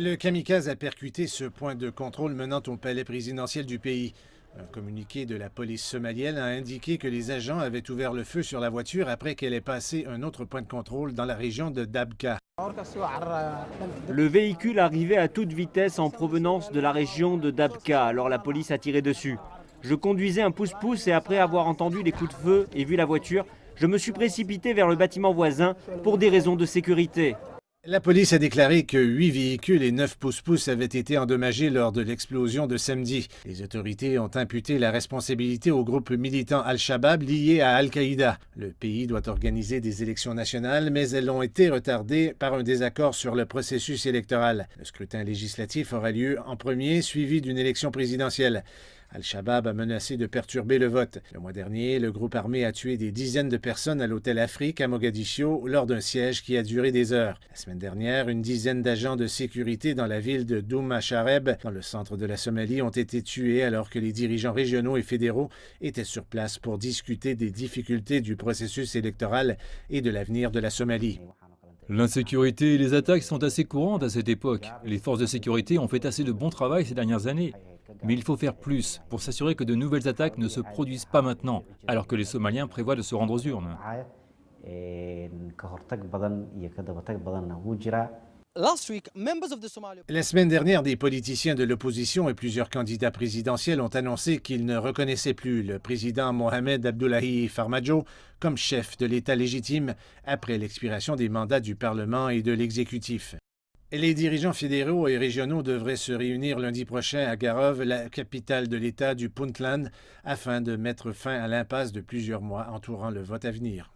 Le kamikaze a percuté ce point de contrôle menant au palais présidentiel du pays. Un communiqué de la police somalienne a indiqué que les agents avaient ouvert le feu sur la voiture après qu'elle ait passé un autre point de contrôle dans la région de Dabka. Le véhicule arrivait à toute vitesse en provenance de la région de Dabka, alors la police a tiré dessus. Je conduisais un pousse-pousse et après avoir entendu les coups de feu et vu la voiture, je me suis précipité vers le bâtiment voisin pour des raisons de sécurité. La police a déclaré que 8 véhicules et 9 pousse-pousse avaient été endommagés lors de l'explosion de samedi. Les autorités ont imputé la responsabilité au groupe militant Al-Shabaab lié à Al-Qaïda. Le pays doit organiser des élections nationales, mais elles ont été retardées par un désaccord sur le processus électoral. Le scrutin législatif aura lieu en premier, suivi d'une élection présidentielle. Al-Shabaab a menacé de perturber le vote. Le mois dernier, le groupe armé a tué des dizaines de personnes à l'hôtel Afrique à Mogadiscio lors d'un siège qui a duré des heures. La semaine dernière, une dizaine d'agents de sécurité dans la ville de Douma-Chareb, dans le centre de la Somalie, ont été tués alors que les dirigeants régionaux et fédéraux étaient sur place pour discuter des difficultés du processus électoral et de l'avenir de la Somalie. L'insécurité et les attaques sont assez courantes à cette époque. Les forces de sécurité ont fait assez de bon travail ces dernières années. Mais il faut faire plus pour s'assurer que de nouvelles attaques ne se produisent pas maintenant, alors que les Somaliens prévoient de se rendre aux urnes. La semaine dernière, des politiciens de l'opposition et plusieurs candidats présidentiels ont annoncé qu'ils ne reconnaissaient plus le président Mohamed Abdullahi Farmajo comme chef de l'État légitime après l'expiration des mandats du Parlement et de l'exécutif. Les dirigeants fédéraux et régionaux devraient se réunir lundi prochain à Garowe, la capitale de l'État du Puntland, afin de mettre fin à l'impasse de plusieurs mois entourant le vote à venir.